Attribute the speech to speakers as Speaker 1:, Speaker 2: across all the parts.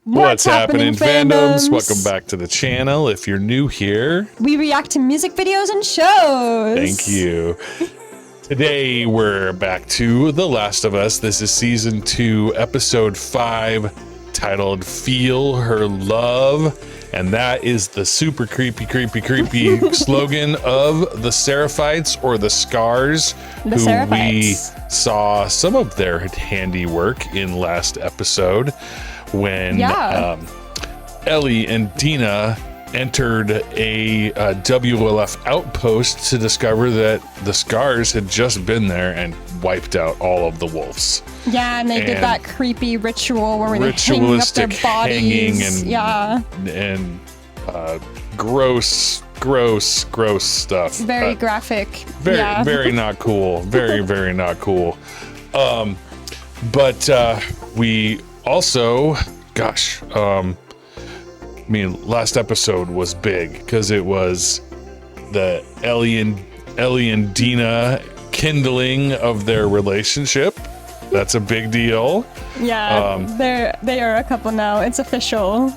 Speaker 1: What's happening, fandoms? Welcome back to the channel. If you're new here,
Speaker 2: we react to music videos and shows.
Speaker 1: Thank you. Today, we're back to The Last of Us. This is season 2, episode 5, titled Feel Her Love. And that is the super creepy slogan of the Seraphites, or the Scars,
Speaker 2: the
Speaker 1: who
Speaker 2: Seraphites.
Speaker 1: We saw some of their handiwork in last episode when Ellie and Dina entered a WLF outpost to discover that the Scars had just been there and wiped out all of the wolves.
Speaker 2: Yeah, and they did that creepy ritual where they hang up their bodies.
Speaker 1: And gross stuff.
Speaker 2: Very graphic.
Speaker 1: Very not cool. Very not cool. But we also, last episode was big because it was the Ellie and Dina kindling of their relationship. That's a big deal.
Speaker 2: Yeah, they are a couple now. It's official.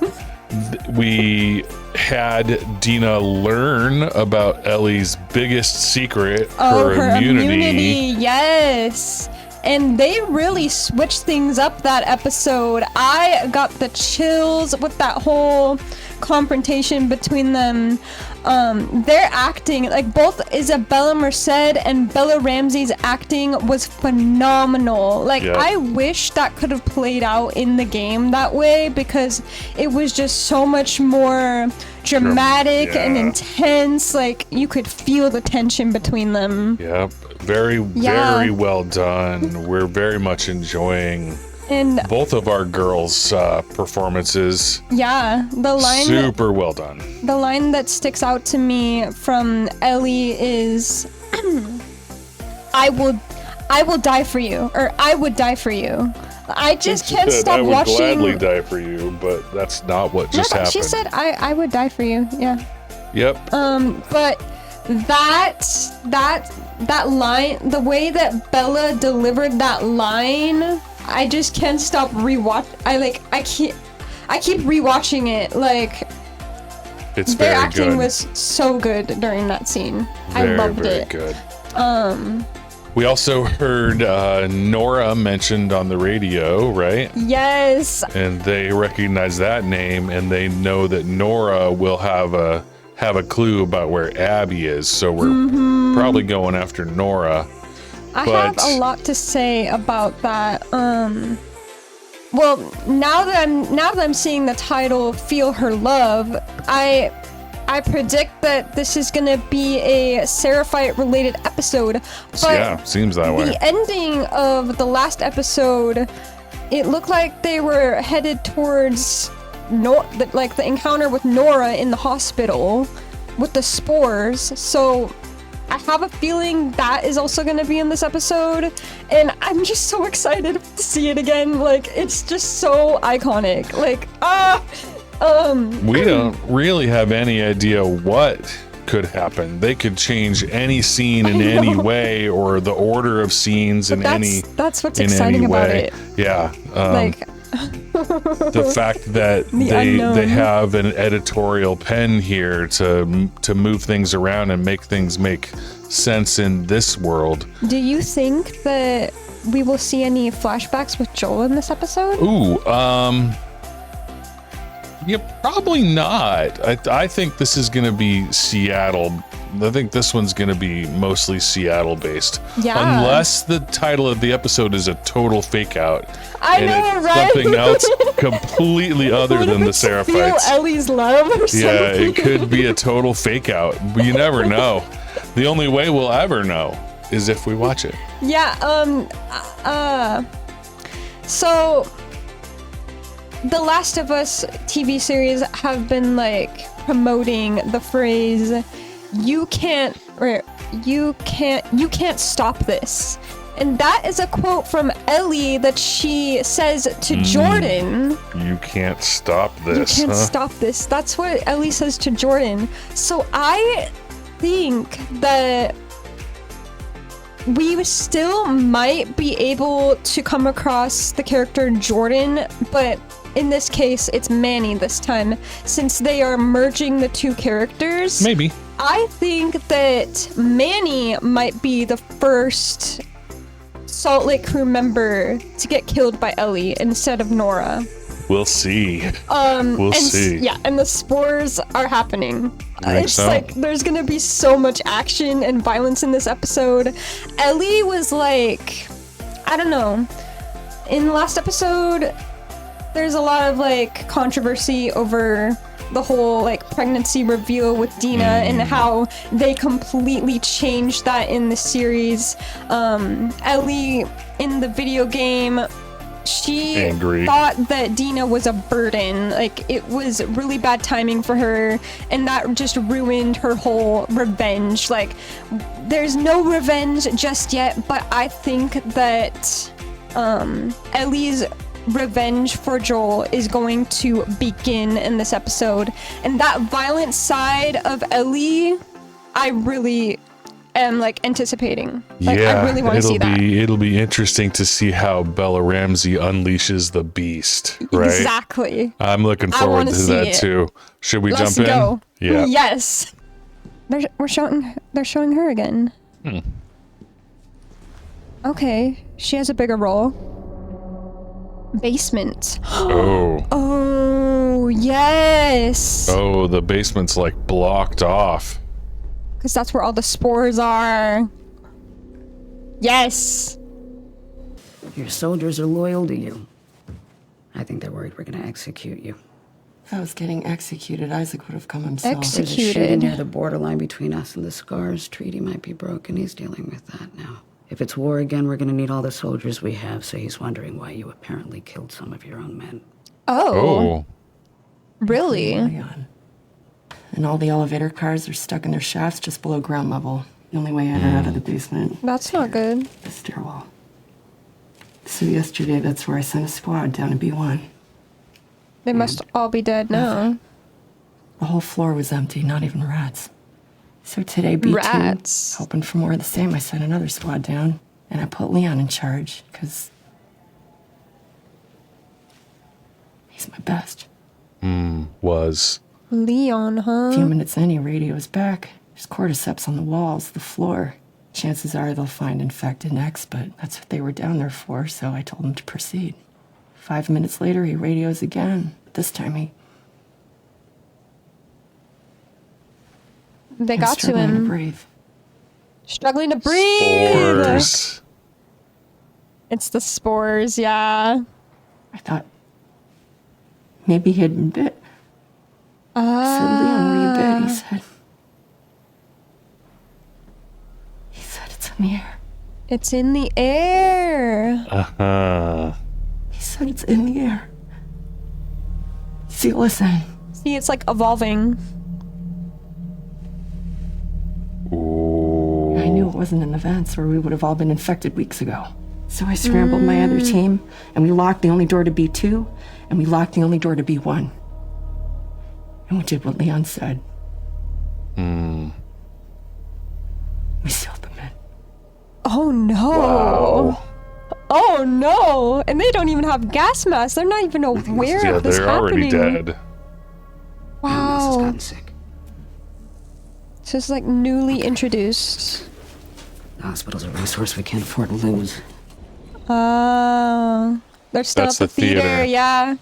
Speaker 1: We had Dina learn about Ellie's biggest secret, her immunity.
Speaker 2: Yes. And they really switched things up that episode. I got the chills with that whole confrontation between them. Their acting, like both Isabella Merced and Bella Ramsey's acting was phenomenal. Like, I wish that could have played out in the game that way, because it was just so much more dramatic and intense. Like, you could feel the tension between them.
Speaker 1: Yep. Very well done. We're very much enjoying both of our girls' performances.
Speaker 2: Yeah, the line
Speaker 1: super well done.
Speaker 2: The line that sticks out to me from Ellie is, "I will die for you," or "I would die for you." I just can't stop watching.
Speaker 1: I would gladly die for you, but that's not what just happened.
Speaker 2: She said, "I would die for you." Yeah.
Speaker 1: Yep.
Speaker 2: But that line, the way that Bella delivered that line, I just can't stop I keep rewatching it. Like,
Speaker 1: it's
Speaker 2: their
Speaker 1: very
Speaker 2: acting
Speaker 1: good.
Speaker 2: Was so good during that scene. I loved it.
Speaker 1: Good. We also heard Nora mentioned on the radio, right?
Speaker 2: Yes.
Speaker 1: And they recognize that name, and they know that Nora will have a clue about where Abby is, so we're probably going after Nora.
Speaker 2: I have a lot to say about that. Well, now that I'm seeing the title "Feel Her Love," I predict that this is gonna be a Seraphite related episode. But
Speaker 1: seems that way.
Speaker 2: The ending of the last episode, it looked like they were headed towards the encounter with Nora in the hospital with the spores. So I have a feeling that is also going to be in this episode, and I'm just so excited to see it again. Like, it's just so iconic. Like, we
Speaker 1: don't really have any idea what could happen. They could change any scene in any way, or the order of scenes in any
Speaker 2: that's what's exciting about it.
Speaker 1: Yeah. The fact that they have an editorial pen here to move things around and make things make sense in this world.
Speaker 2: Do you think that we will see any flashbacks with Joel in this episode?
Speaker 1: Ooh, yeah, probably not. I think this is going to be Seattle. I think this one's going to be mostly Seattle based.
Speaker 2: Yeah.
Speaker 1: Unless the title of the episode is a total fake out.
Speaker 2: I know, right?
Speaker 1: Something else completely other than the Seraphites.
Speaker 2: Feel Ellie's love or something.
Speaker 1: Yeah, it could be a total fake out. You never know. The only way we'll ever know is if we watch it.
Speaker 2: Yeah, so The Last of Us TV series have been promoting the phrase you can't stop this. And that is a quote from Ellie that she says to Jordan.
Speaker 1: You can't stop this.
Speaker 2: You can't stop this. That's what Ellie says to Jordan. So I think that we still might be able to come across the character Jordan, but in this case, it's Manny this time, since they are merging the two characters.
Speaker 1: Maybe.
Speaker 2: I think that Manny might be the first Salt Lake crew member to get killed by Ellie instead of Nora.
Speaker 1: We'll see. We'll see.
Speaker 2: Yeah, and the spores are happening. It's
Speaker 1: so?
Speaker 2: like there's gonna be so much action and violence in this episode. Ellie was like, I don't know. In the last episode, there's a lot of like controversy over the whole like pregnancy reveal with Dina and how they completely changed that in the series. Ellie in the video game, she thought that Dina was a burden. Like, it was really bad timing for her, and that just ruined her whole revenge. Like, there's no revenge just yet, but I think that Ellie's revenge for Joel is going to begin in this episode. And that violent side of Ellie, I really am like anticipating. Like,
Speaker 1: yeah,
Speaker 2: I really want to see that.
Speaker 1: It'll be interesting to see how Bella Ramsey unleashes the beast, right?
Speaker 2: Exactly.
Speaker 1: I'm looking forward to that too. Should we
Speaker 2: Let's
Speaker 1: jump
Speaker 2: go.
Speaker 1: in? Yeah.
Speaker 2: Yes. They're showing her again. Okay, she has a bigger role. Basement.
Speaker 1: Oh.
Speaker 2: Oh, yes.
Speaker 1: Oh, the basement's like blocked off.
Speaker 2: Because that's where all the spores are. Yes.
Speaker 3: Your soldiers are loyal to you. I think they're worried we're gonna execute you.
Speaker 4: If I was getting executed, Isaac would have come himself.
Speaker 3: There's a shooting near the borderline between us and the Scars. Treaty might be broken. He's dealing with that now. If it's war again, we're gonna need all the soldiers we have, so he's wondering why you apparently killed some of your own men.
Speaker 2: Oh. Really?
Speaker 4: And all the elevator cars are stuck in their shafts just below ground level. The only way in or out of the basement.
Speaker 2: That's not good.
Speaker 4: The stairwell. So yesterday, that's where I sent a squad down to B1.
Speaker 2: They must all be dead now.
Speaker 4: The whole floor was empty, not even rats. So today, B2,
Speaker 2: Rats.
Speaker 4: hoping for more of the same, I sent another squad down, and I put Leon in charge, because he's my best.
Speaker 1: Was.
Speaker 2: Leon, huh?
Speaker 4: A few minutes in, he radios back. There's cordyceps on the walls, the floor. Chances are they'll find infected next, but that's what they were down there for, so I told him to proceed. 5 minutes later, he radios again. This time
Speaker 2: They got to him.
Speaker 4: To breathe.
Speaker 2: Struggling to breathe.
Speaker 1: Spores.
Speaker 2: It's the spores, yeah.
Speaker 4: I thought maybe he had been bit. I said, Leon, were you bit? He said it's in the air.
Speaker 2: It's in the air.
Speaker 4: He said it's in the air. See, listen.
Speaker 2: See, it's like evolving.
Speaker 1: Ooh.
Speaker 4: I knew it wasn't an event or we would have all been infected weeks ago. So I scrambled my other team, and we locked the only door to B2, and we locked the only door to B1. And we did what Leon said. We sealed them in.
Speaker 2: Oh no.
Speaker 1: Wow.
Speaker 2: Oh no. And they don't even have gas masks. They're not even aware
Speaker 1: Yeah,
Speaker 2: of this
Speaker 1: they're
Speaker 2: happening.
Speaker 1: already dead.
Speaker 3: Everyone else has
Speaker 2: Wow.
Speaker 3: gotten sick.
Speaker 2: So it's like newly introduced.
Speaker 3: The hospital's a resource we can't afford to lose.
Speaker 2: They're still
Speaker 1: That's
Speaker 2: at the
Speaker 1: the theater.
Speaker 2: theater, yeah.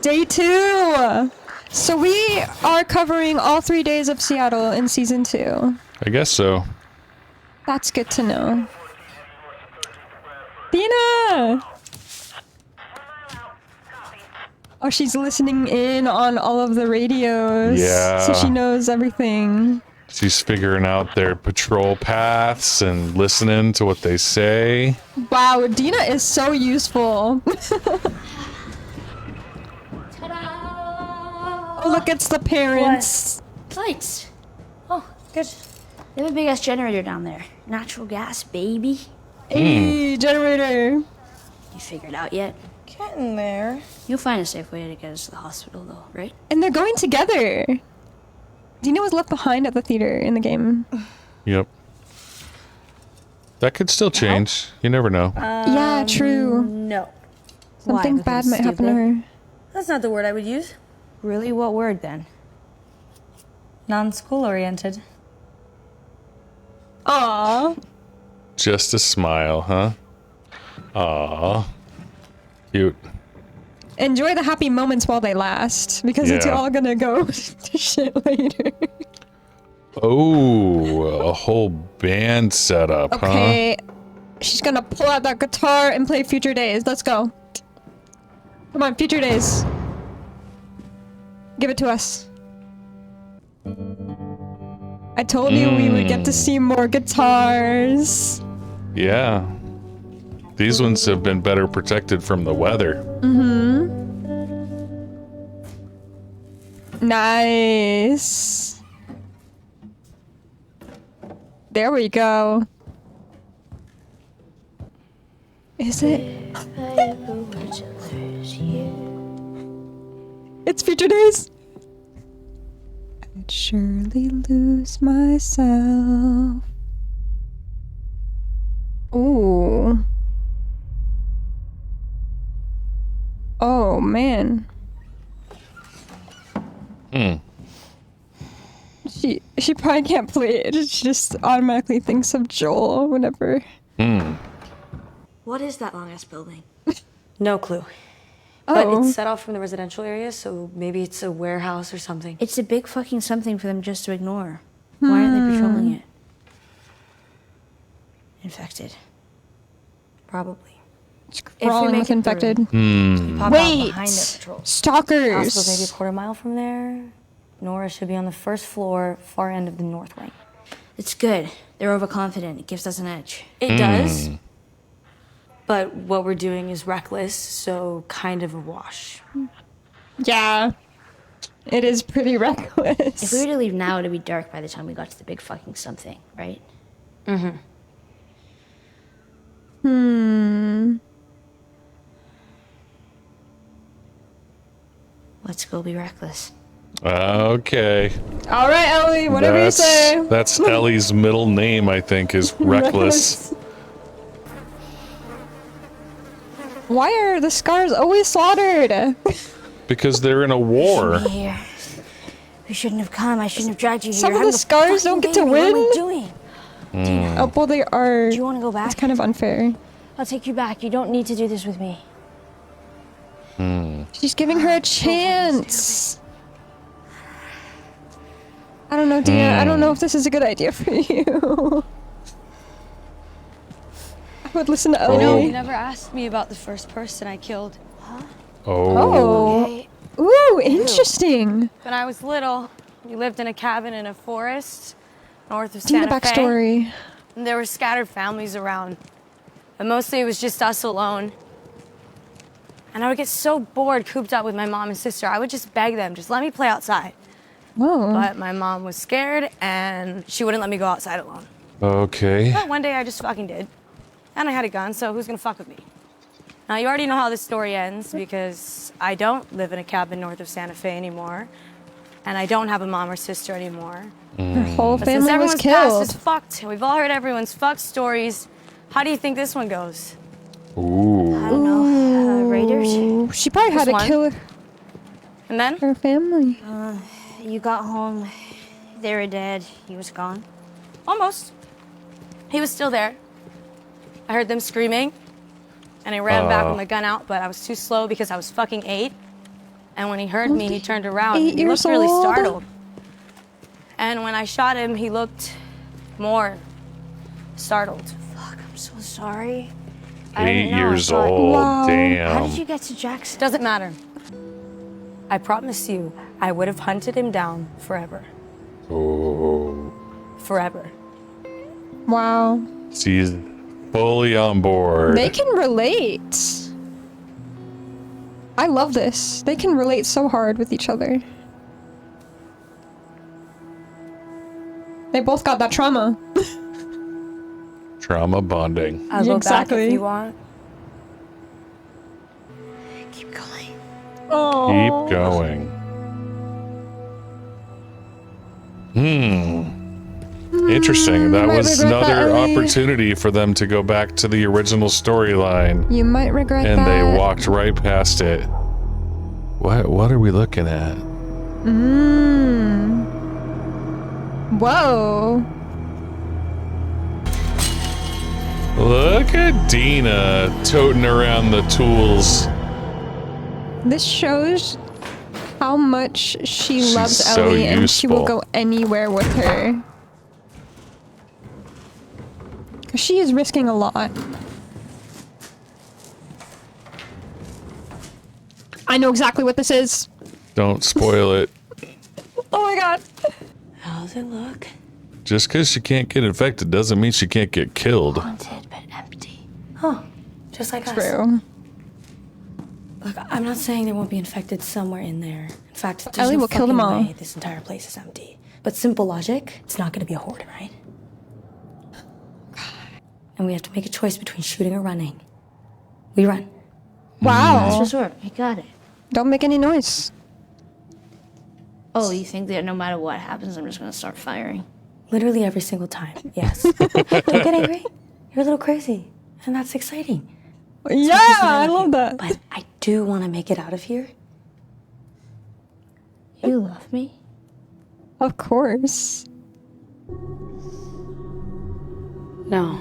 Speaker 2: Day 2. So we are covering all 3 days of Seattle in season 2.
Speaker 1: I guess so.
Speaker 2: That's good to know. Dina! Oh, she's listening in on all of the radios.
Speaker 1: Yeah.
Speaker 2: So she knows everything.
Speaker 1: She's figuring out their patrol paths and listening to what they say.
Speaker 2: Wow, Dina is so useful. Oh, look, it's the parents.
Speaker 5: Lights. Oh, good. They have a big ass generator down there. Natural gas, baby.
Speaker 2: Hey, generator.
Speaker 5: You figured out yet?
Speaker 6: Getting there.
Speaker 5: You'll find a safe way to get us to the hospital, though, right?
Speaker 2: And they're going together. Dina was left behind at the theater in the game.
Speaker 1: Yep. That could still change. You never know.
Speaker 2: Yeah, true.
Speaker 6: No.
Speaker 2: Something
Speaker 5: Why,
Speaker 2: bad
Speaker 5: because
Speaker 2: might happen to
Speaker 5: stupid?
Speaker 2: her.
Speaker 6: That's not the word I would use.
Speaker 5: Really? What word then?
Speaker 6: Non-school oriented.
Speaker 2: Aww.
Speaker 1: Just a smile, huh? Aw. Cute.
Speaker 2: Enjoy the happy moments while they last, because it's
Speaker 1: Yeah.
Speaker 2: all gonna go to shit later.
Speaker 1: Oh, a whole band setup,
Speaker 2: Okay. She's gonna pull out that guitar and play Future Days. Let's go. Come on, Future Days. Give it to us. I told you we would get to see more guitars.
Speaker 1: huh? Yeah. These ones have been better protected from the weather.
Speaker 2: Nice. There we go. Is it? It's Future Days. I'd surely lose myself. Ooh. Oh, man. She probably can't play it. She just automatically thinks of Joel whenever.
Speaker 5: What is that long ass building?
Speaker 6: No clue. But
Speaker 2: Oh.
Speaker 6: it's set off from the residential area, so maybe it's a warehouse or something.
Speaker 5: It's a big fucking something for them just to ignore. Why aren't they patrolling it? Infected.
Speaker 6: Probably.
Speaker 2: Crawling
Speaker 6: make
Speaker 2: with
Speaker 6: it
Speaker 2: infected.
Speaker 6: We pop out
Speaker 2: Wait.
Speaker 6: behind their patrols.
Speaker 2: Stalkers.
Speaker 6: Hospital's maybe a quarter mile from there. Nora should be on the first floor, far end of the north wing.
Speaker 5: It's good. They're overconfident. It gives us an edge.
Speaker 6: It does. But what we're doing is reckless, so kind of a wash.
Speaker 2: Yeah. It is pretty reckless.
Speaker 5: If we were to leave now, it'd be dark by the time we got to the big fucking something, right? Let's go be reckless.
Speaker 1: Okay.
Speaker 2: All right, Ellie, whatever you say.
Speaker 1: That's Ellie's middle name, I think, is Reckless.
Speaker 2: Why are the scars always slaughtered?
Speaker 1: Because they're in a war.
Speaker 5: Here. We shouldn't have come. I shouldn't have dragged you here.
Speaker 2: Some of the
Speaker 5: Having a
Speaker 2: scars don't
Speaker 5: fucking
Speaker 2: get to
Speaker 5: baby. What am I
Speaker 2: win?
Speaker 5: doing?
Speaker 2: Oh, well, they are.
Speaker 5: Do you want to go back?
Speaker 2: It's kind of unfair.
Speaker 5: I'll take you back. You don't need to do this with me.
Speaker 2: She's giving her a chance. I don't know, Dia. I don't know if this is a good idea for you. I would listen to
Speaker 6: No,
Speaker 2: Ellie.
Speaker 6: you never asked me about the first person I killed.
Speaker 1: Oh.
Speaker 5: Okay.
Speaker 2: Ooh, interesting.
Speaker 6: When I was little, we lived in a cabin in a forest north of
Speaker 2: Give me
Speaker 6: Santa
Speaker 2: the
Speaker 6: Fe.
Speaker 2: backstory.
Speaker 6: And there were scattered families around. But mostly it was just us alone. And I would get so bored cooped up with my mom and sister. I would just beg them, just let me play outside.
Speaker 2: Whoa.
Speaker 6: But my mom was scared and she wouldn't let me go outside alone.
Speaker 1: Okay.
Speaker 6: But one day I just fucking did. And I had a gun, so who's gonna fuck with me? Now you already know how this story ends because I don't live in a cabin north of Santa Fe anymore. And I don't have a mom or sister anymore.
Speaker 2: Her whole
Speaker 6: But since
Speaker 2: family was
Speaker 6: everyone's past is
Speaker 2: killed.
Speaker 6: fucked, and we've all heard everyone's fucked stories, how do you think this one goes?
Speaker 1: Ooh.
Speaker 5: I don't know. Raiders?
Speaker 2: She probably had to
Speaker 6: Just
Speaker 2: kill
Speaker 6: And then?
Speaker 2: her family.
Speaker 5: You got home. They were dead. He was gone.
Speaker 6: Almost. He was still there. I heard them screaming, and I ran back with my gun out, but I was too slow because I was fucking 8. And when he heard me, he turned around.
Speaker 2: 8
Speaker 6: And he
Speaker 2: years
Speaker 6: looked really
Speaker 2: old?
Speaker 6: startled. And when I shot him, he looked more startled.
Speaker 5: Fuck, I'm so sorry.
Speaker 6: I didn't
Speaker 1: 8
Speaker 6: know, I
Speaker 1: years
Speaker 6: thought-
Speaker 1: old.
Speaker 2: Wow.
Speaker 5: How
Speaker 1: Damn.
Speaker 5: did you get to Jackson?
Speaker 6: Doesn't matter. I promise you, I would have hunted him down forever.
Speaker 1: Oh.
Speaker 6: Forever.
Speaker 2: Wow.
Speaker 1: She's fully on board.
Speaker 2: They can relate. I love this. They can relate so hard with each other. They both got that trauma.
Speaker 1: Trauma bonding.
Speaker 6: I'll go back
Speaker 2: Exactly.
Speaker 6: if you want.
Speaker 5: Keep going.
Speaker 2: Oh.
Speaker 1: Keep going. Interesting. That
Speaker 2: might
Speaker 1: was
Speaker 2: regret that,
Speaker 1: another
Speaker 2: Ellie.
Speaker 1: opportunity for them to go back to the original storyline,
Speaker 2: You might regret
Speaker 1: and
Speaker 2: that.
Speaker 1: they walked right past it. What are we looking at?
Speaker 2: Whoa.
Speaker 1: Look at Dina toting around the tools.
Speaker 2: This shows how much she
Speaker 1: She's
Speaker 2: loves
Speaker 1: so
Speaker 2: Ellie and she will
Speaker 1: useful.
Speaker 2: go anywhere with her. 'Cause she is risking a lot. I know exactly what this is.
Speaker 1: Don't spoil it.
Speaker 2: Oh my god.
Speaker 6: How does it look?
Speaker 1: Just because she can't get infected doesn't mean she can't get killed.
Speaker 5: Haunted but empty.
Speaker 6: Oh, just like us.
Speaker 2: True.
Speaker 6: Look, I'm not saying there won't be infected somewhere in there. In fact, there's
Speaker 2: Ellie
Speaker 6: no
Speaker 2: will kill them
Speaker 6: fucking
Speaker 2: all.
Speaker 6: way this entire place is empty. But simple logic, it's not going to be a horde, right? And we have to make a choice between shooting or running. We run.
Speaker 2: Wow.
Speaker 5: Resort, I got it.
Speaker 2: Don't make any noise.
Speaker 5: Oh, you think that no matter what happens, I'm just gonna start firing?
Speaker 6: Literally every single time, yes. Don't get angry. You're a little crazy. And that's exciting.
Speaker 2: Yeah, I love that.
Speaker 6: But I do want to make it out of here.
Speaker 5: You love me?
Speaker 2: Of course.
Speaker 6: No.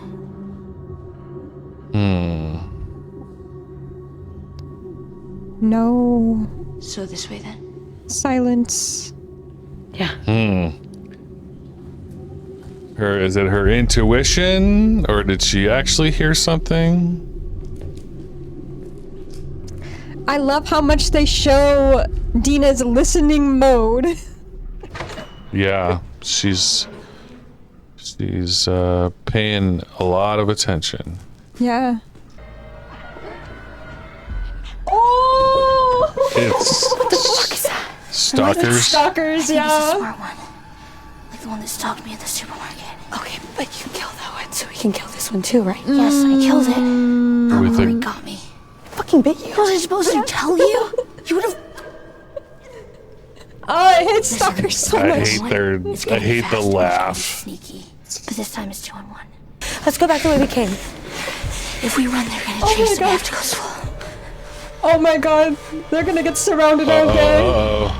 Speaker 2: No.
Speaker 5: So this way then?
Speaker 2: Silence.
Speaker 6: Yeah.
Speaker 1: Is it her intuition, or did she actually hear something?
Speaker 2: I love how much they show Dina's listening mode.
Speaker 1: Yeah, she's paying a lot of attention.
Speaker 2: Yeah. Oh!
Speaker 1: It's stalkers.
Speaker 2: Stalkers, yeah.
Speaker 5: Smart one. Like the one that stalked me at the supermarket.
Speaker 6: Okay, but you killed that one, so we can kill this one too, right?
Speaker 5: Yes, I killed it.
Speaker 1: With
Speaker 5: It
Speaker 1: a,
Speaker 5: got me.
Speaker 6: Fucking bit you.
Speaker 5: Was I supposed to tell you? You would have.
Speaker 2: Oh, I hate stalkers so
Speaker 1: I
Speaker 2: much.
Speaker 1: hate the laugh.
Speaker 5: Sneaky. But this time it's 2 on 1.
Speaker 6: Let's go back the way we came.
Speaker 5: If we run, they're gonna
Speaker 2: my
Speaker 5: chase and we
Speaker 2: God.
Speaker 5: have to go slow.
Speaker 2: Oh my god, they're gonna get surrounded out there.
Speaker 1: Oh,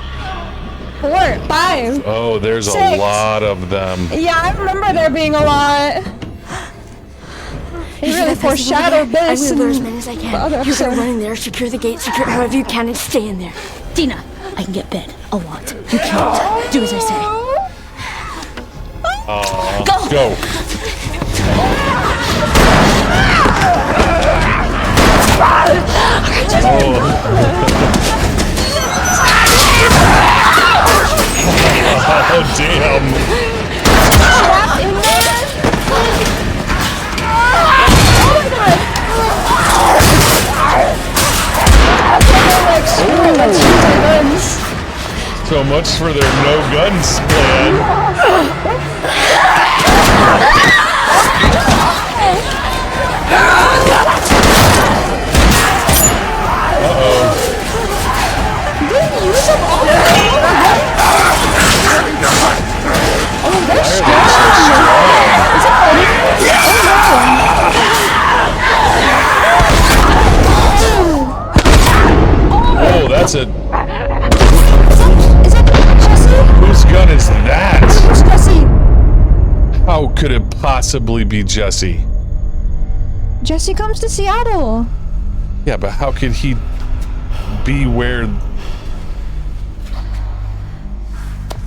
Speaker 2: 4, 5.
Speaker 1: oh, there's a
Speaker 2: 6.
Speaker 1: lot of them.
Speaker 2: Yeah, I remember there being a lot. They really foreshadowed
Speaker 5: I'm
Speaker 2: this.
Speaker 5: gonna lure as
Speaker 2: in
Speaker 5: many as I
Speaker 2: the
Speaker 5: can.
Speaker 2: other
Speaker 5: You're gonna
Speaker 2: episode.
Speaker 5: run in there, secure the gate, secure however you can, and stay in there. Dina, I can get bed a lot. You can't. Do as I say.
Speaker 1: Go. Oh, damn. So much for their no guns plan. Oh, that's a.
Speaker 2: Is that Jesse?
Speaker 1: Whose gun is that?
Speaker 2: It's Jesse.
Speaker 1: How could it possibly be Jesse?
Speaker 2: Jesse comes to Seattle.
Speaker 1: Yeah, but how could he be where?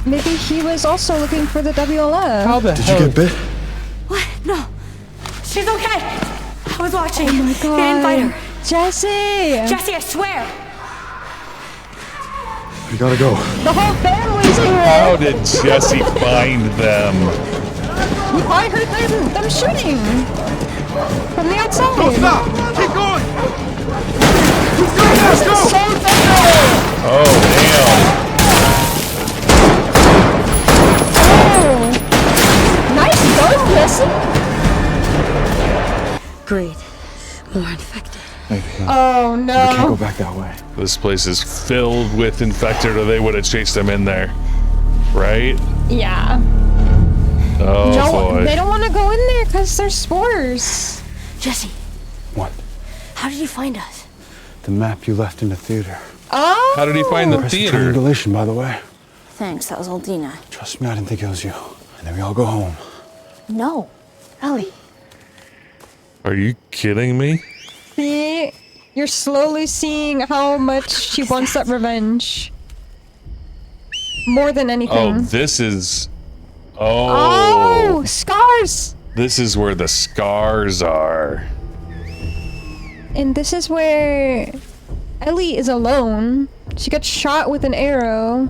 Speaker 2: Maybe he was also looking for the WLF.
Speaker 1: How the
Speaker 7: Did
Speaker 1: hell?
Speaker 7: you get bit?
Speaker 6: What? No. She's okay. I was watching. Oh
Speaker 2: my
Speaker 6: They didn't fight her.
Speaker 2: Jesse!
Speaker 6: Jesse, I swear.
Speaker 7: We gotta go.
Speaker 2: The whole family's here!
Speaker 1: How did Jesse find them?
Speaker 2: I heard them shooting! From the outside!
Speaker 7: Stop! Keep going! Keep going! Let's go!
Speaker 1: Oh, damn.
Speaker 2: Nice gun, Jesse!
Speaker 6: Great. More infected.
Speaker 2: Oh
Speaker 7: We can't go
Speaker 2: no.
Speaker 7: back that way.
Speaker 1: This place is filled with infected, or they would have chased them in there. Right?
Speaker 2: Yeah.
Speaker 1: Oh
Speaker 2: No,
Speaker 1: boy.
Speaker 2: they don't want to go in there because there's spores.
Speaker 5: Jesse,
Speaker 7: What?
Speaker 5: how did you find us?
Speaker 7: The map you left in the theater.
Speaker 2: Oh.
Speaker 1: How did he find the
Speaker 7: Press
Speaker 1: theater?
Speaker 7: triangulation, by the way.
Speaker 5: Thanks, that was old Dina.
Speaker 7: Trust me, I didn't think it was you. And then we all go home.
Speaker 5: No, Ellie.
Speaker 1: Are you kidding me?
Speaker 2: See, you're slowly seeing how much she wants that revenge. More than
Speaker 1: Oh,
Speaker 2: anything.
Speaker 1: this is.
Speaker 2: Oh,
Speaker 1: Oh,
Speaker 2: scars!
Speaker 1: this is where the scars are.
Speaker 2: And this is where Ellie is alone. She got shot with an arrow,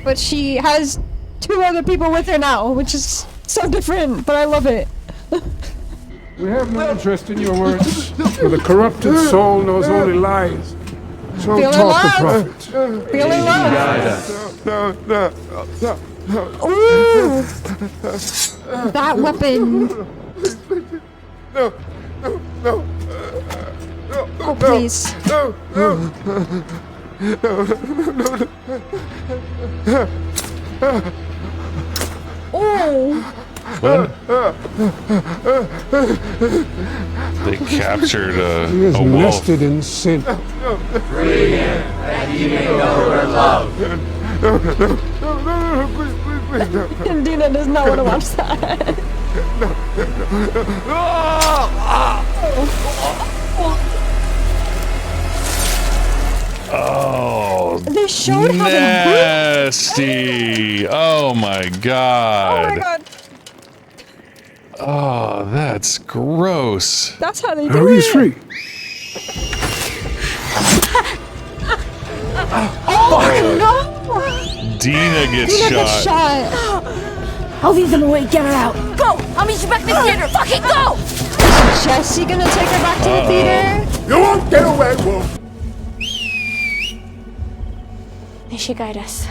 Speaker 2: but she has 2 other people with her now, which is so different, but I love it.
Speaker 8: We have no interest in your words, for the corrupted soul knows only lies. So
Speaker 2: Feeling
Speaker 8: taught the
Speaker 2: love.
Speaker 8: prophets.
Speaker 2: Feeling love. Ooh! That weapon. Oh, please. Oh!
Speaker 1: They captured
Speaker 8: He is
Speaker 1: a wolf.
Speaker 8: nested in sin.
Speaker 2: And Dina does not want to watch that.
Speaker 1: Oh,
Speaker 2: They showed how they
Speaker 1: nasty. Oh my god.
Speaker 2: Oh my god.
Speaker 1: Oh, that's gross.
Speaker 2: That's how they
Speaker 8: Now
Speaker 2: do
Speaker 8: he's
Speaker 2: it.
Speaker 8: free.
Speaker 1: Dina gets
Speaker 2: Dina
Speaker 1: shot.
Speaker 2: gets shot.
Speaker 5: I'll lead them away, get her out. Go! I'll meet you back in the theater. Fucking go!
Speaker 2: Jesse gonna take her back to the theater?
Speaker 8: You won't get away, Wolf.
Speaker 5: May she guide us.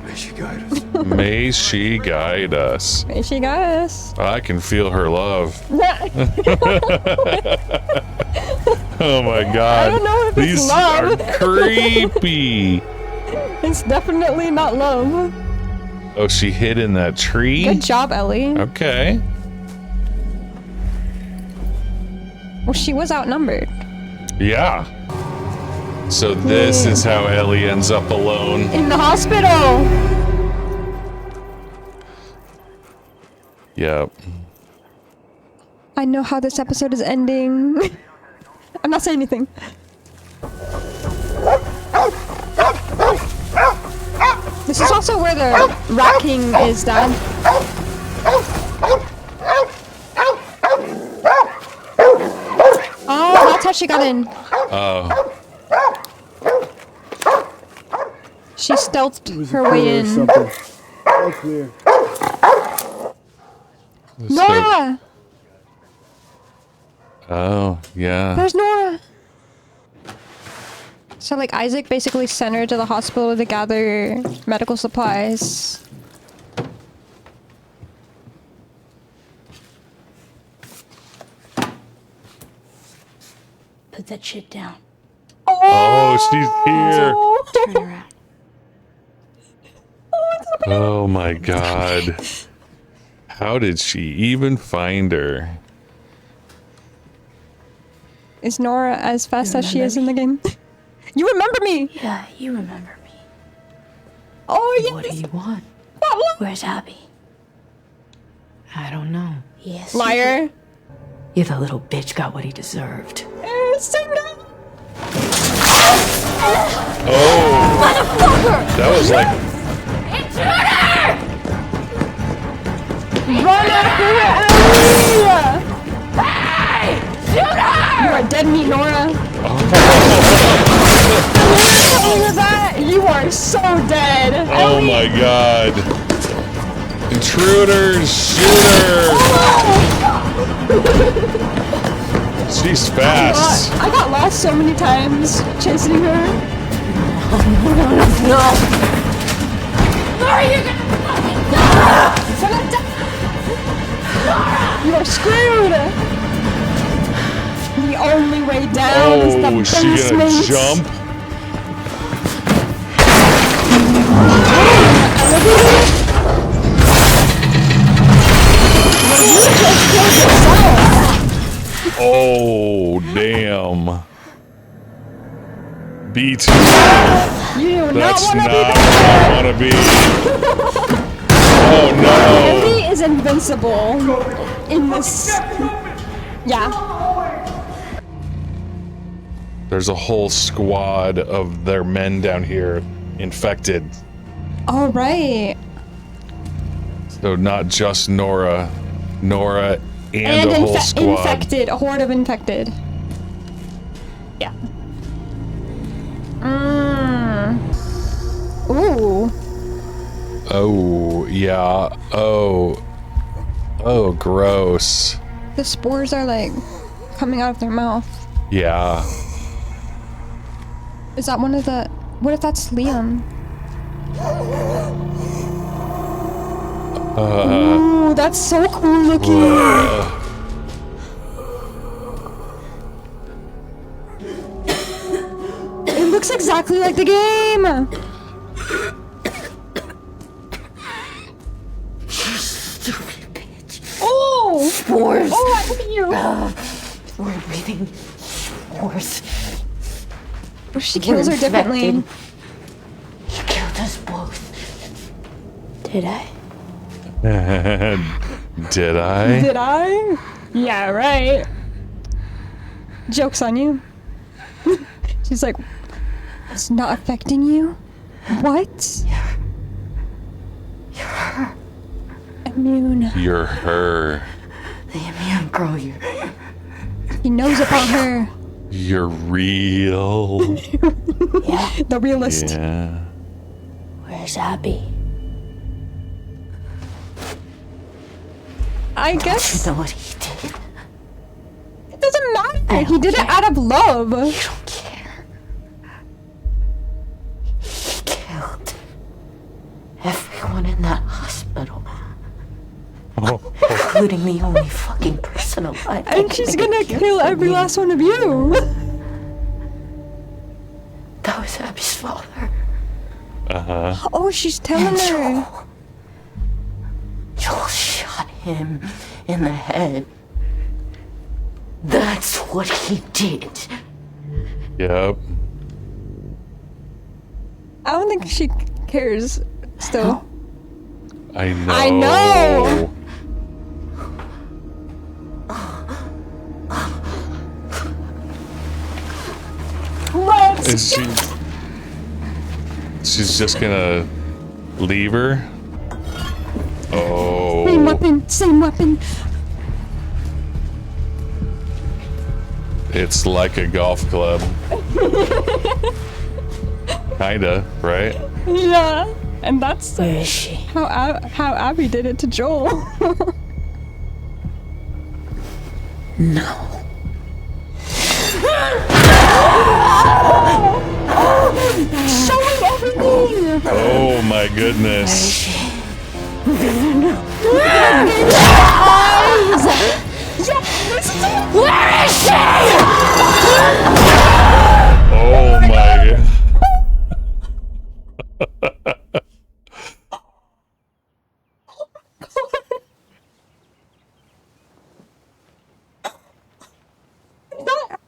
Speaker 7: May she guide us.
Speaker 1: May she guide us.
Speaker 2: May she got us.
Speaker 1: I can feel her love. Oh my god.
Speaker 2: I don't know if it's
Speaker 1: These
Speaker 2: love.
Speaker 1: are creepy.
Speaker 2: It's definitely not love.
Speaker 1: Oh, she hid in that tree?
Speaker 2: Good job, Ellie.
Speaker 1: Okay.
Speaker 2: Well, she was outnumbered.
Speaker 1: Yeah. So this is how Ellie ends up alone.
Speaker 2: In the hospital.
Speaker 1: Yep.
Speaker 2: I know how this episode is ending. I'm not saying anything. This is also where the Rat King is, Dad. Oh, that's how she got in.
Speaker 1: Oh.
Speaker 2: She stealthed her way in.
Speaker 8: All clear.
Speaker 2: Nora!
Speaker 1: Oh, yeah.
Speaker 2: There's Nora! So, like, Isaac basically sent her to the hospital to gather medical supplies.
Speaker 5: Put that shit down.
Speaker 1: Oh, she's here.
Speaker 5: Turn around.
Speaker 1: Oh my god. How did she even find her?
Speaker 2: Is Nora as fast as she is in the game? You remember me!
Speaker 5: Yeah, you remember me.
Speaker 2: Oh, yes!
Speaker 4: What do you want?
Speaker 5: Where's Abby?
Speaker 4: I don't know.
Speaker 5: Yes.
Speaker 2: Liar.
Speaker 4: Yeah, the little bitch got what he deserved.
Speaker 1: Oh, that was like
Speaker 2: Run after her, Ellie! Hey! Shoot her! You are dead meat, Nora. Look at that! You are so dead.
Speaker 1: oh my god. Intruders, shoot her! She's fast.
Speaker 2: I got lost so many times chasing her.
Speaker 5: No! Nora, you're gonna fucking die!
Speaker 2: You are screwed! The only way down is the
Speaker 1: Oh, is she gonna
Speaker 2: basement.
Speaker 1: jump? Oh, damn. B2.
Speaker 2: You do
Speaker 1: That's
Speaker 2: not
Speaker 1: not
Speaker 2: want to be
Speaker 1: where I want to be. Oh, no.
Speaker 2: He is invincible in this. Yeah.
Speaker 1: There's a whole squad of their men down here infected.
Speaker 2: All right.
Speaker 1: So not just Nora and a whole squad.
Speaker 2: Infected. A horde of infected. Yeah. Ooh.
Speaker 1: Oh, yeah. Oh, gross.
Speaker 2: The spores are like coming out of their mouth.
Speaker 1: Yeah.
Speaker 2: Is that one of the... What if that's Liam? Ooh, that's so cool looking. It looks exactly like the game.
Speaker 3: Stupid bitch.
Speaker 2: Oh!
Speaker 3: Spores.
Speaker 2: Oh, I look at you.
Speaker 3: We're breathing spores.
Speaker 2: She kills her differently.
Speaker 3: You killed us both.
Speaker 5: Did I?
Speaker 1: Did I?
Speaker 2: Did I? Yeah, right. Joke's on you. She's like, it's not affecting you? What?
Speaker 3: You're her.
Speaker 2: Immune.
Speaker 1: You're her.
Speaker 3: The immune girl,
Speaker 2: He knows about her.
Speaker 1: You're real.
Speaker 5: Yeah.
Speaker 2: The realist.
Speaker 1: Yeah.
Speaker 5: Where's Abby?
Speaker 2: I guess
Speaker 3: You know what he did?
Speaker 2: it doesn't matter.
Speaker 3: I
Speaker 2: He
Speaker 3: don't
Speaker 2: did it
Speaker 3: care.
Speaker 2: out of love.
Speaker 3: You don't care. He killed everyone in that hospital. Including the only fucking person alive.
Speaker 2: And she's gonna kill every last one of you.
Speaker 3: That was Abby's father.
Speaker 1: Uh-huh.
Speaker 2: Oh, she's telling her.
Speaker 3: Joel shot him in the head. That's what he did.
Speaker 1: Yep.
Speaker 2: I don't think she cares still.
Speaker 1: I know.
Speaker 2: I know.
Speaker 1: Is she's just gonna leave her? Oh.
Speaker 2: Same weapon, same weapon.
Speaker 1: It's like a golf club. Kinda, right?
Speaker 2: Yeah, and that's
Speaker 5: Where is she?
Speaker 2: how Abby did it to Joel.
Speaker 3: No.
Speaker 2: Showing everything.
Speaker 1: Oh my goodness.
Speaker 5: Where is she?
Speaker 1: Oh my.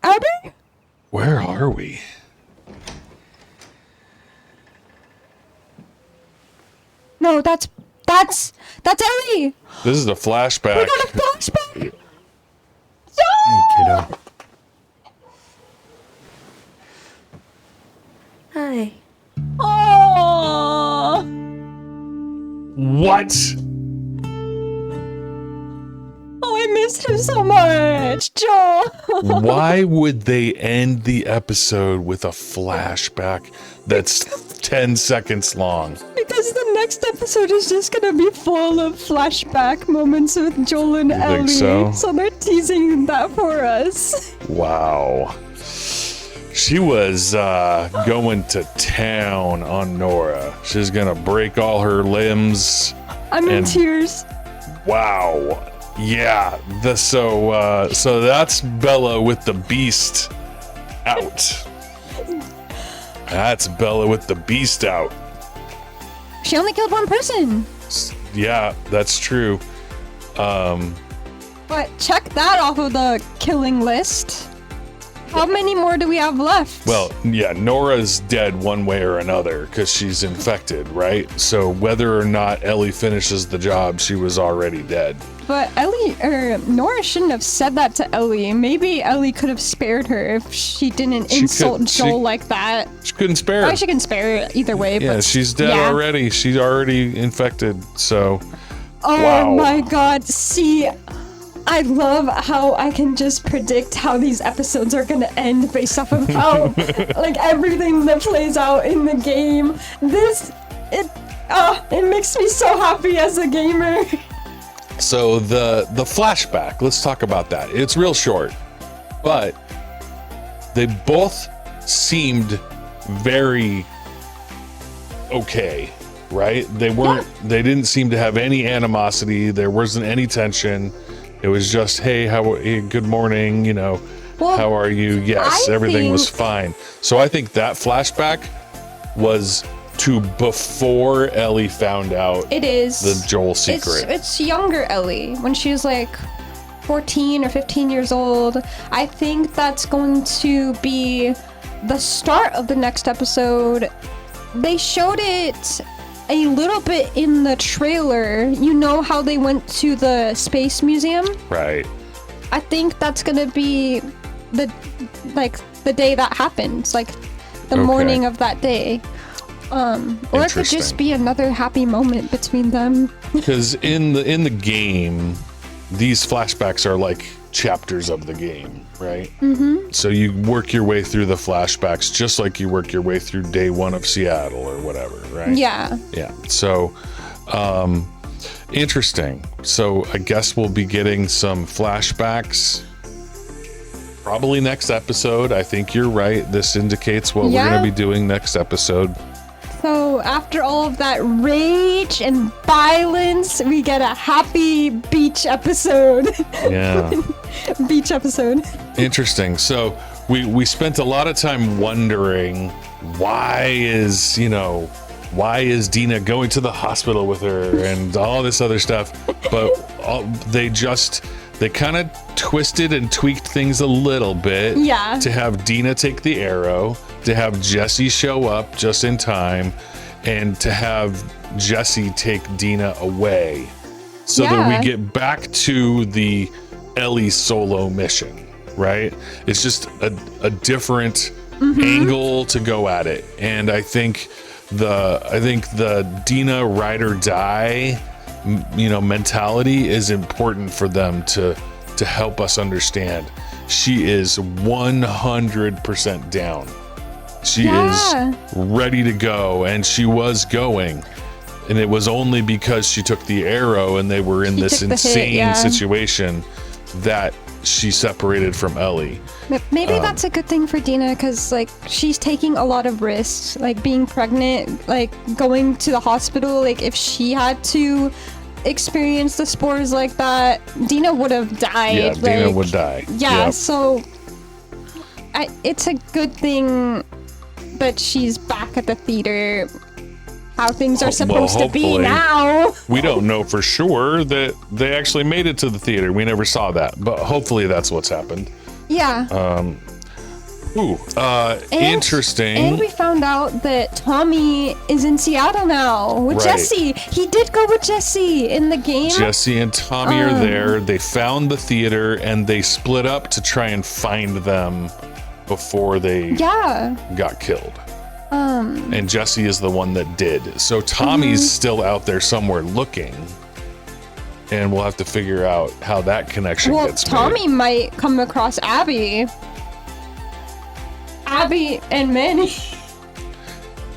Speaker 2: Abby?
Speaker 1: Where are we?
Speaker 2: No, that's Ellie.
Speaker 1: This is a flashback.
Speaker 2: We got a flashback.
Speaker 9: Kiddo.
Speaker 5: Hi.
Speaker 2: Oh.
Speaker 1: What?
Speaker 2: Oh, I missed him so much, Joel.
Speaker 1: Why would they end the episode with a flashback that's 10 seconds long?
Speaker 2: Because the next episode is just gonna be full of flashback moments with Joel and Ellie.
Speaker 1: think so?
Speaker 2: They're teasing that for us.
Speaker 1: Wow. She was going to town on Nora. She's gonna break all her limbs.
Speaker 2: I'm in
Speaker 1: And-
Speaker 2: tears.
Speaker 1: Wow. Yeah. So that's Bella with the beast out. That's Bella with the beast out.
Speaker 2: She only killed one person.
Speaker 1: Yeah, that's true.
Speaker 2: But check that off of the killing list. How many more do we have left?
Speaker 1: Well, yeah, Nora's dead one way or another because she's infected, right? So whether or not Ellie finishes the job, she was already dead.
Speaker 2: But Nora shouldn't have said that to Ellie. Maybe Ellie could have spared her if she didn't insult Joel like that.
Speaker 1: She couldn't spare her.
Speaker 2: She can spare her either way.
Speaker 1: Yeah,
Speaker 2: but
Speaker 1: she's dead already. She's already infected, so...
Speaker 2: Oh
Speaker 1: wow.
Speaker 2: My god, see... I love how I can just predict how these episodes are gonna end based off of how, like, everything that plays out in the game. It makes me so happy as a gamer.
Speaker 1: So the flashback, let's talk about that. It's real short, but they both seemed very okay, right? They they didn't seem to have any animosity. There wasn't any tension. It was just, hey, good morning, how are you? Yes, everything was fine. So I think that flashback was to before Ellie found out the Joel secret.
Speaker 2: It's younger Ellie, when she was like 14 or 15 years old. I think that's going to be the start of the next episode. They showed it a little bit in the trailer. You know how they went to the space museum?
Speaker 1: Right.
Speaker 2: I think that's gonna be the day that happens, like the morning of that day. Or it could just be another happy moment between them.
Speaker 1: Because in the game, these flashbacks are like chapters of the game, right? Mm-hmm. So you work your way through the flashbacks just like you work your way through day one of Seattle or whatever, right?
Speaker 2: Yeah.
Speaker 1: Yeah. So, interesting. So I guess we'll be getting some flashbacks probably next episode. I think you're right. This indicates what we're going to be doing next episode.
Speaker 2: So after all of that rage and violence, we get a happy beach episode.
Speaker 1: Yeah.
Speaker 2: Beach episode.
Speaker 1: Interesting. So we spent a lot of time wondering why is Dina going to the hospital with her and all this other stuff, but they kind of twisted and tweaked things a little bit to have Dina take the arrow, to have Jesse show up just in time, and to have Jesse take Dina away so that we get back to the Ellie solo mission, right? It's just a different angle to go at it. And I think the Dina ride or die mentality is important for them to help us understand. She is 100% down. She is ready to go, and she was going, and it was only because she took the arrow and they were in this insane situation that she separated from Ellie.
Speaker 2: Maybe that's a good thing for Dina, because like she's taking a lot of risks, like being pregnant, like going to the hospital. Like if she had to experience the spores like that, Dina would have died.
Speaker 1: Yeah, Dina would die.
Speaker 2: Yeah, so it's a good thing that she's back at the theater. How things are supposed to be now.
Speaker 1: We don't know for sure that they actually made it to the theater. We never saw that, but hopefully that's what's happened.
Speaker 2: Yeah.
Speaker 1: Interesting.
Speaker 2: And we found out that Tommy is in Seattle now with Jesse. He did go with Jesse in the game.
Speaker 1: Jesse and Tommy are there. They found the theater and they split up to try and find them before they got killed. And Jesse is the one that did. So Tommy's still out there somewhere looking. And we'll have to figure out how that connection gets made.
Speaker 2: Tommy might come across Abby and Manny.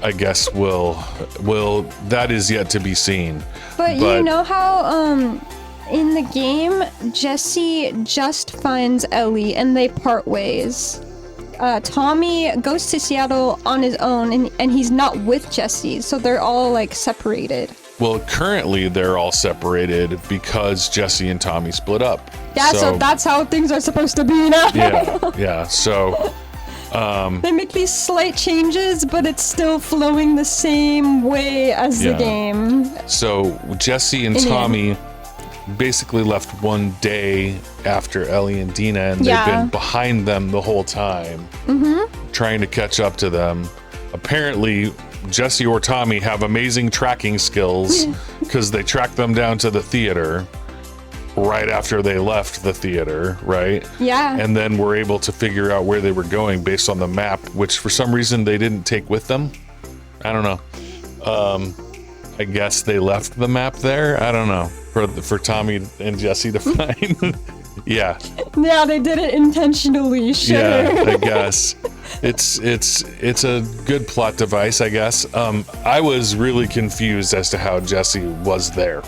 Speaker 1: I guess we'll that is yet to be seen.
Speaker 2: But you know how in the game Jesse just finds Ellie and they part ways. Tommy goes to Seattle on his own and he's not with Jesse, so they're all like separated.
Speaker 1: Well, currently they're all separated because Jesse and Tommy split up.
Speaker 2: Yeah, so that's how things are supposed to be now.
Speaker 1: Yeah. So
Speaker 2: they make these slight changes, but it's still flowing the same way as the game.
Speaker 1: So Jesse and Tommy basically left one day after Ellie and Dina, and they've been behind them the whole time, trying to catch up to them. Apparently, Jesse or Tommy have amazing tracking skills because they tracked them down to the theater right after they left the theater, right?
Speaker 2: Yeah.
Speaker 1: And then were able to figure out where they were going based on the map, which for some reason they didn't take with them. I don't know. I guess they left the map there. I don't know. For Tommy and Jesse to find. Yeah.
Speaker 2: Yeah, they did it intentionally. Sure.
Speaker 1: Yeah, I guess. It's a good plot device, I guess. I was really confused as to how Jesse was there.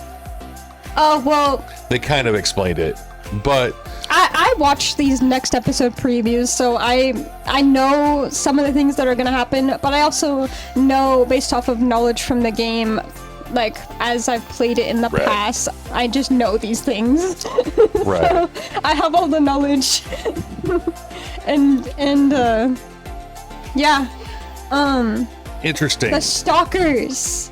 Speaker 2: Oh, well,
Speaker 1: They kind of explained it, but
Speaker 2: I watched these next episode previews, so I know some of the things that are going to happen, but I also know, based off of knowledge from the game, like, as I've played it in the past, I just know these things.
Speaker 1: Right.
Speaker 2: So I have all the knowledge. and yeah.
Speaker 1: Interesting.
Speaker 2: The stalkers.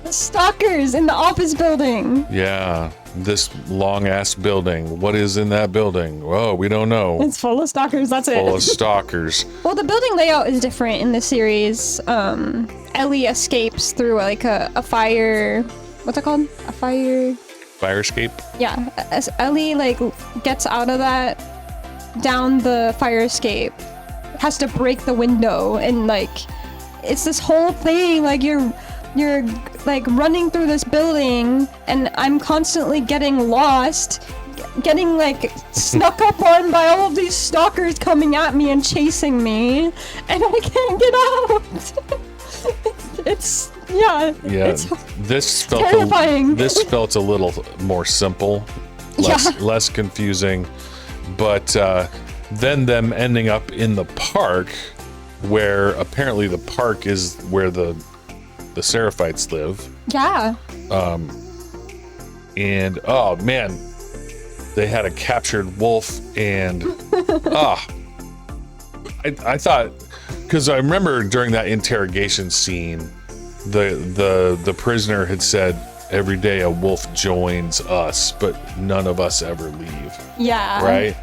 Speaker 2: The stalkers in the office building.
Speaker 1: Yeah, this long ass building. What is in that building? Oh, we don't know.
Speaker 2: It's full of stalkers, that's it.
Speaker 1: Full of stalkers.
Speaker 2: Well, the building layout is different in the series. Ellie escapes through like a fire. What's it called? A fire.
Speaker 1: Fire escape?
Speaker 2: Yeah. As Ellie like gets out of that, down the fire escape, has to break the window, and like it's this whole thing. Like you're like running through this building, and I'm constantly getting lost, getting like snuck up on by all of these stalkers coming at me and chasing me, and I can't get out. It's this felt
Speaker 1: terrifying. This felt a little more simple, less confusing, but then them ending up in the park, where apparently the park is where the Seraphites live.
Speaker 2: Yeah.
Speaker 1: And oh man, they had a captured wolf, and I thought, because I remember during that interrogation scene, the prisoner had said, every day a wolf joins us, but none of us ever leave.
Speaker 2: Yeah.
Speaker 1: Right?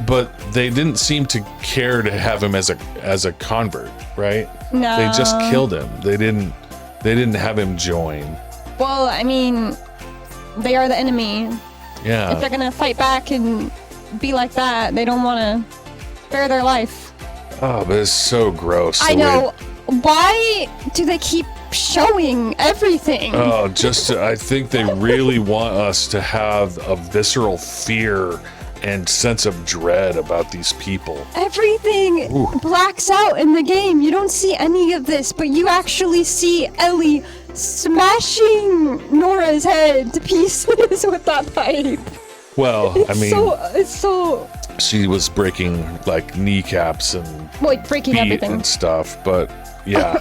Speaker 1: But they didn't seem to care to have him as a convert, right?
Speaker 2: No.
Speaker 1: They just killed him. They didn't have him join.
Speaker 2: Well, I mean, they are the enemy.
Speaker 1: Yeah.
Speaker 2: If they're gonna fight back and be like that, they don't want to spare their life.
Speaker 1: Oh, but it's so gross.
Speaker 2: I know. Why do they keep showing everything?
Speaker 1: Oh, I think they really want us to have a visceral fear and sense of dread about these people.
Speaker 2: Everything blacks out in the game. You don't see any of this, but you actually see Ellie smashing Nora's head to pieces with that pipe.
Speaker 1: Well,
Speaker 2: It's so
Speaker 1: she was breaking like kneecaps and
Speaker 2: breaking
Speaker 1: feet
Speaker 2: everything
Speaker 1: and stuff, but yeah.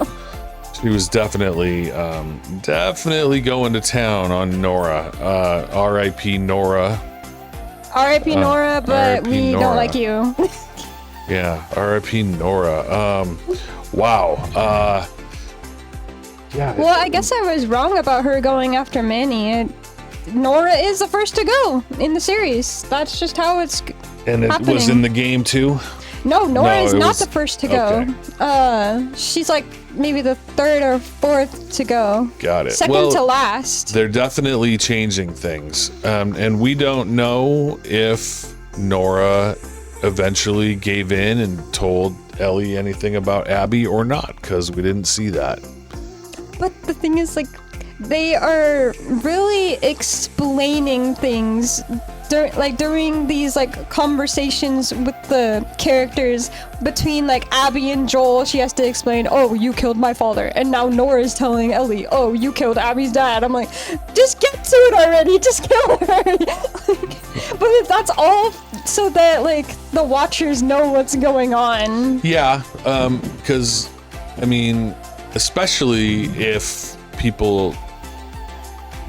Speaker 1: She was definitely going to town on Nora. R.I.P. Nora.
Speaker 2: R.I.P. Nora, but
Speaker 1: R.I.P.
Speaker 2: we
Speaker 1: Nora.
Speaker 2: don't like you.
Speaker 1: Yeah, R.I.P. Nora. Wow. Yeah.
Speaker 2: Well, I guess I was wrong about her going after Manny. Nora is the first to go in the series. That's just how it's
Speaker 1: And it
Speaker 2: happening.
Speaker 1: was in the game too?
Speaker 2: No, Nora is not
Speaker 1: was
Speaker 2: the first to go.
Speaker 1: Okay.
Speaker 2: She's like maybe the third or fourth to go.
Speaker 1: Got it.
Speaker 2: Second to last.
Speaker 1: They're definitely changing things. And we don't know if Nora eventually gave in and told Ellie anything about Abby or not, because we didn't see that.
Speaker 2: But the thing is, like, they are really explaining things during these like conversations with the characters between like Abby and Joel. She has to explain, oh, you killed my father, and now Nora's telling Ellie, oh, you killed Abby's dad. I'm like, just get to it already, just kill her. But that's all so that like the watchers know what's going on.
Speaker 1: Yeah, because I mean, especially if people,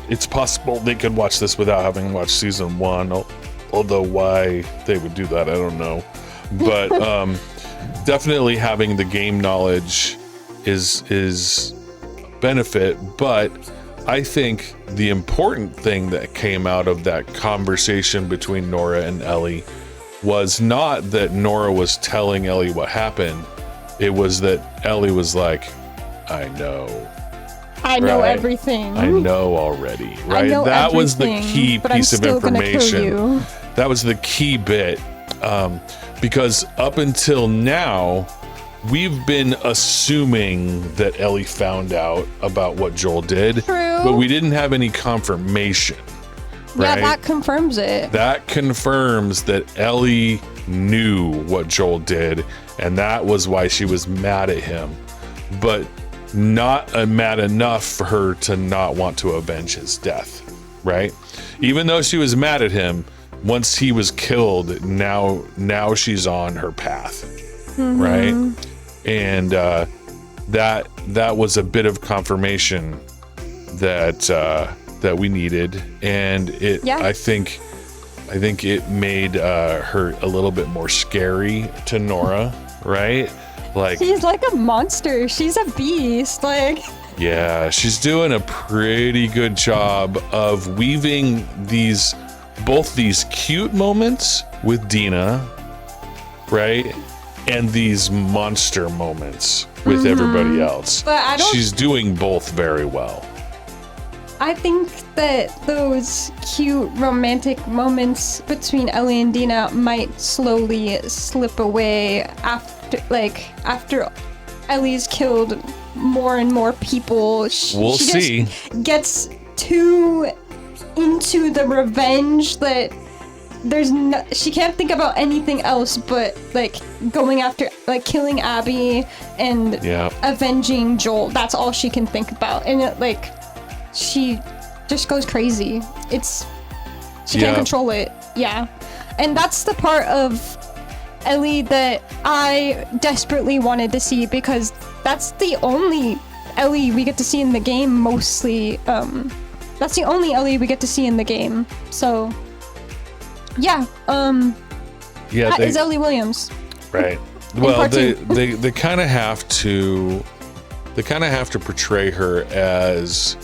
Speaker 1: it's possible they could watch this without having watched season 1, although why they would do that, I don't know. But definitely having the game knowledge is a benefit, but I think the important thing that came out of that conversation between Nora and Ellie was not that Nora was telling Ellie what happened. It was that Ellie was like, I know.
Speaker 2: I know everything.
Speaker 1: I know already, right? That was the key piece of information. That was the key bit. Because up until now, we've been assuming that Ellie found out about what Joel did, but we didn't have any confirmation. Right?
Speaker 2: Yeah, that confirms it.
Speaker 1: That confirms that Ellie knew what Joel did, and that was why she was mad at him, but not mad enough for her to not want to avenge his death, right? Even though she was mad at him, once he was killed, now she's on her path, right? And that was a bit of confirmation that we needed, and I think it made her a little bit more scary to Nora, right? Like,
Speaker 2: she's like a monster. She's a beast. Like,
Speaker 1: yeah, she's doing a pretty good job of weaving both these cute moments with Dina, right? And these monster moments with everybody else.
Speaker 2: But
Speaker 1: she's doing both very well.
Speaker 2: I think that those cute romantic moments between Ellie and Dina might slowly slip away after Ellie's killed more and more people.
Speaker 1: We'll see.
Speaker 2: Just gets too into the revenge that she can't think about anything else but like going after, like, killing Abby and avenging Joel. That's all she can think about, and she just goes crazy. She can't control it. Yeah. And that's the part of Ellie that I desperately wanted to see, because that's the only Ellie we get to see in the game mostly. That's the only Ellie we get to see in the game. So, yeah. That is Ellie Williams.
Speaker 1: Right. Well, they kind of have to portray her as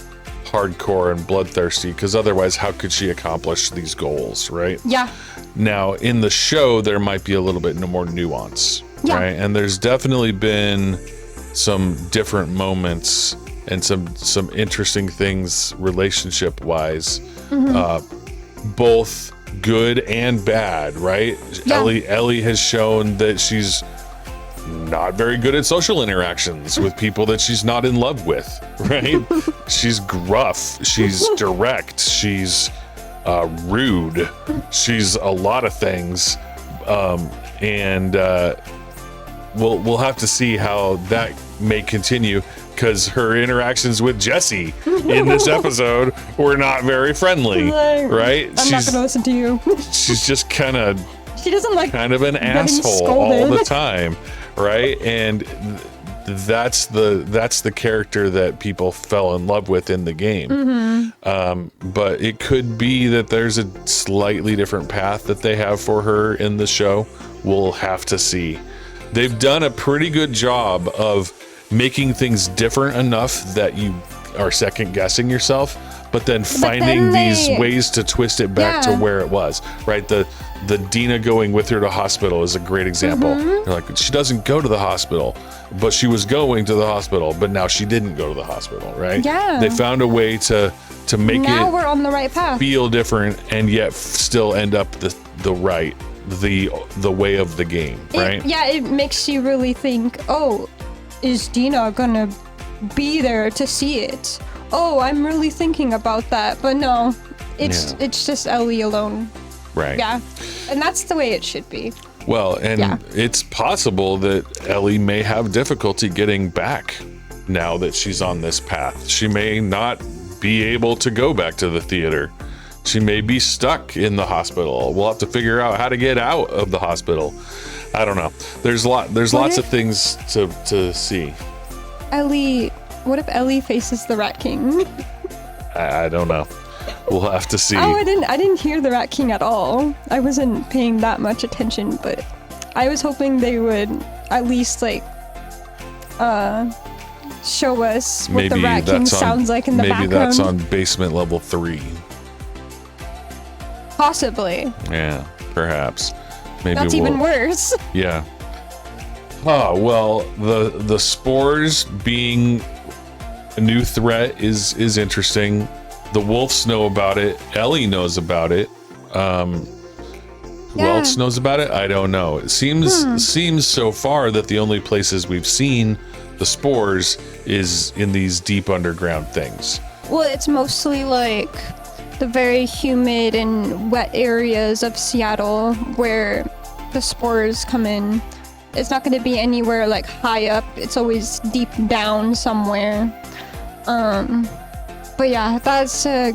Speaker 1: hardcore and bloodthirsty, because otherwise how could she accomplish these goals, right?
Speaker 2: Yeah.
Speaker 1: Now in the show there might be a little bit more nuance, right? And there's definitely been some different moments and some interesting things relationship wise, both good and bad, right? Ellie has shown that she's not very good at social interactions with people that she's not in love with, right? She's gruff, she's direct, she's rude, she's a lot of things, and we'll have to see how that may continue, because her interactions with Jesse in this episode were not very friendly, right?
Speaker 2: I'm not gonna listen to you.
Speaker 1: She's just kind of
Speaker 2: she doesn't like
Speaker 1: kind of an asshole all the time, right? And that's the character that people fell in love with in the game. But it could be that there's a slightly different path that they have for her in the show. We'll have to see. They've done a pretty good job of making things different enough that you are second guessing yourself, but then finding these ways to twist it back to where it was, right? The Dina going with her to hospital is a great example. They're like, she doesn't go to the hospital, but she was going to the hospital, but now she didn't go to the hospital, right?
Speaker 2: Yeah.
Speaker 1: They found a way to make
Speaker 2: now we're on the right path.
Speaker 1: Feel different and yet still end up the way of the game, right?
Speaker 2: It makes you really think, oh, is Dina gonna be there to see it? Oh, I'm really thinking about that, but no, it's just Ellie alone.
Speaker 1: Right.
Speaker 2: Yeah, and that's the way it should be.
Speaker 1: Well, and it's possible that Ellie may have difficulty getting back now that she's on this path. She may not be able to go back to the theater. She may be stuck in the hospital. We'll have to figure out how to get out of the hospital. I don't know. There's lots of things to see.
Speaker 2: Ellie, what if Ellie faces the Rat King?
Speaker 1: I don't know. We'll have to see.
Speaker 2: Oh, I didn't hear the Rat King at all. I wasn't paying that much attention, but I was hoping they would at least show us what the Rat King sounds like in the background.
Speaker 1: Maybe that's on basement level 3.
Speaker 2: Possibly.
Speaker 1: Yeah, perhaps. Maybe
Speaker 2: that's even worse.
Speaker 1: Yeah. Oh, well, the spores being a new threat is interesting. The wolves know about it. Ellie knows about it. Who else knows about it? I don't know. It seems so far that the only places we've seen the spores is in these deep underground things.
Speaker 2: Well, it's mostly like the very humid and wet areas of Seattle where the spores come in. It's not going to be anywhere like high up. It's always deep down somewhere. But yeah, that's a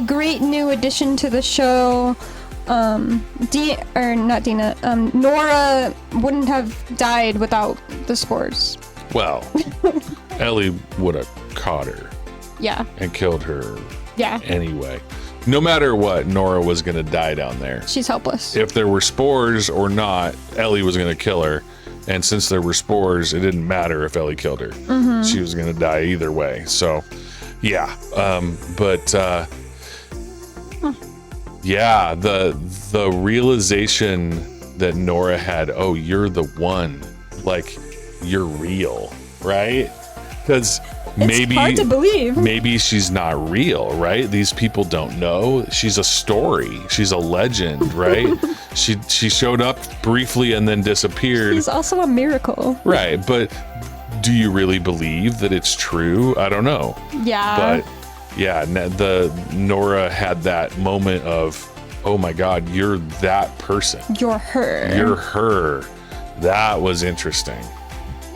Speaker 2: great new addition to the show. Nora wouldn't have died without the spores.
Speaker 1: Well, Ellie would have caught her.
Speaker 2: Yeah.
Speaker 1: And killed her.
Speaker 2: Yeah.
Speaker 1: Anyway, no matter what, Nora was going to die down there.
Speaker 2: She's helpless.
Speaker 1: If there were spores or not, Ellie was going to kill her. And since there were spores, it didn't matter if Ellie killed her. Mm-hmm. She was going to die either way. So, yeah. Yeah, the realization that Nora had, oh, you're the one. Like, you're real, right? Because maybe
Speaker 2: hard to believe.
Speaker 1: Maybe she's not real, right? These people don't know. She's a story. She's a legend, right? she showed up briefly and then disappeared.
Speaker 2: She's also a miracle.
Speaker 1: Right, but do you really believe that it's true? I don't know.
Speaker 2: Yeah.
Speaker 1: But yeah, the Nora had that moment of, oh my God, you're that person.
Speaker 2: You're her.
Speaker 1: You're her. That was interesting.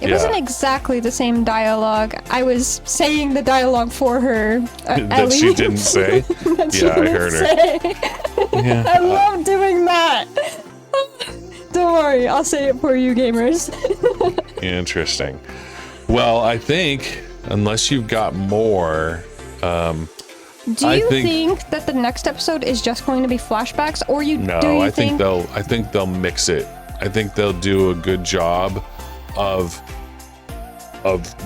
Speaker 2: It wasn't exactly the same dialogue. I was saying the dialogue for her.
Speaker 1: That
Speaker 2: Ellie.
Speaker 1: she didn't say? I heard her. Yeah.
Speaker 2: I love doing that. Don't worry, I'll say it for you gamers.
Speaker 1: Interesting. Well, I think, unless you've got more...
Speaker 2: do you think that the next episode is just going to be flashbacks, or
Speaker 1: I think they'll mix it. I think they'll do a good job of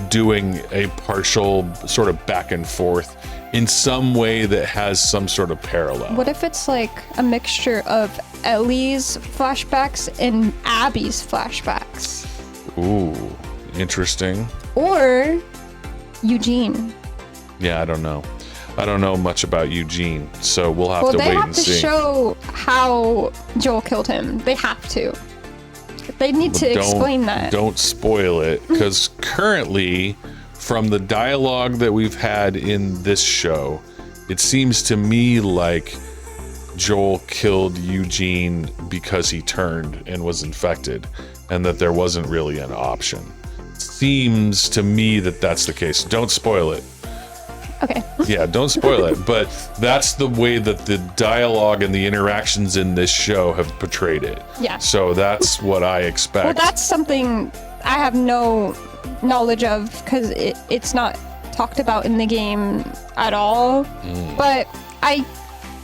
Speaker 1: doing a partial sort of back and forth in some way that has some sort of parallel.
Speaker 2: What if it's like a mixture of Ellie's flashbacks and Abby's flashbacks?
Speaker 1: Ooh, interesting.
Speaker 2: Or Eugene.
Speaker 1: Yeah, I don't know. I don't know much about Eugene, so we'll have to wait and see.
Speaker 2: They have to show how Joel killed him. They have to. They need to explain that.
Speaker 1: Don't spoil it, because currently, from the dialogue that we've had in this show, it seems to me like Joel killed Eugene because he turned and was infected, and that there wasn't really an option. Seems to me that that's the case. Don't spoil it.
Speaker 2: Okay.
Speaker 1: Yeah, don't spoil it, but that's the way that the dialogue and the interactions in this show have portrayed it.
Speaker 2: Yeah.
Speaker 1: So that's what I expect.
Speaker 2: Well, that's something I have no knowledge of, because it's not talked about in the game at all. But I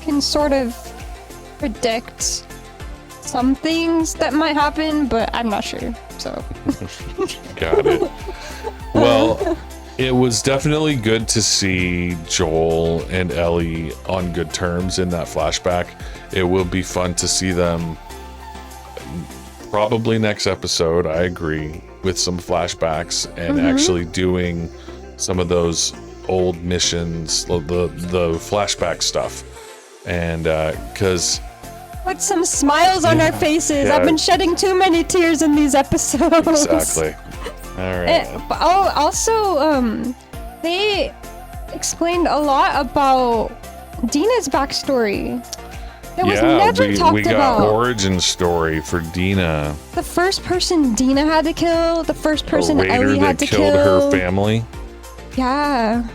Speaker 2: can sort of predict some things that might happen, but I'm not sure. So.
Speaker 1: Got it. Well, it was definitely good to see Joel and Ellie on good terms in that flashback. It will be fun to see them probably next episode, I agree, with some flashbacks and actually doing some of those old missions, the flashback stuff. And because...
Speaker 2: Put some smiles on our faces.
Speaker 1: Yeah.
Speaker 2: I've been shedding too many tears in these episodes.
Speaker 1: Exactly. All right.
Speaker 2: Also, they explained a lot about Dina's backstory. That was never talked
Speaker 1: we got
Speaker 2: about.
Speaker 1: origin story for Dina.
Speaker 2: The first person Dina had to kill, the first person Ellie had to kill.
Speaker 1: Killed her family.
Speaker 2: Yeah.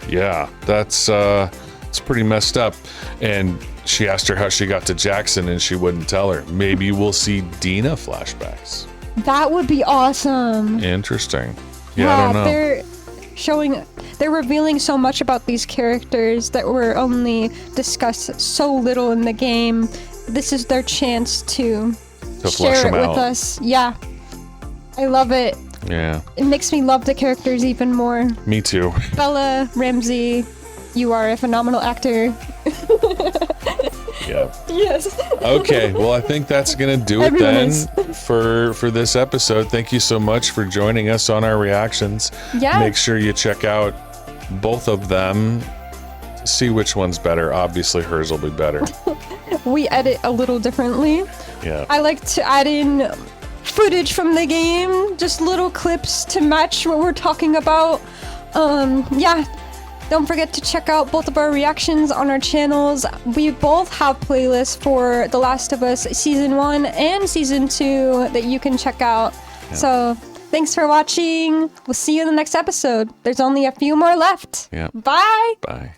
Speaker 1: Yeah, that's it's pretty messed up. And she asked her how she got to Jackson, and she wouldn't tell her. Maybe we'll see Dina flashbacks.
Speaker 2: That would be awesome.
Speaker 1: Interesting. Yeah, I don't know.
Speaker 2: They're revealing so much about these characters that were only discussed so little in the game. This is their chance to share it with us. Yeah. I love it.
Speaker 1: Yeah.
Speaker 2: It makes me love the characters even more.
Speaker 1: Me too.
Speaker 2: Bella, Ramsey, you are a phenomenal actor.
Speaker 1: Yeah.
Speaker 2: Yes.
Speaker 1: Okay, well, I think that's gonna do it then for this episode. Thank you so much for joining us on our reactions.
Speaker 2: Yeah.
Speaker 1: Make sure you check out both of them. See which one's better. Obviously, hers will be better.
Speaker 2: We edit a little differently.
Speaker 1: Yeah.
Speaker 2: I like to add in footage from the game, just little clips to match what we're talking about. Yeah. Don't forget to check out both of our reactions on our channels. We both have playlists for The Last of Us Season 1 and Season 2 that you can check out.
Speaker 1: Yeah.
Speaker 2: So, thanks for watching. We'll see you in the next episode. There's only a few more left.
Speaker 1: Yeah.
Speaker 2: Bye!
Speaker 1: Bye.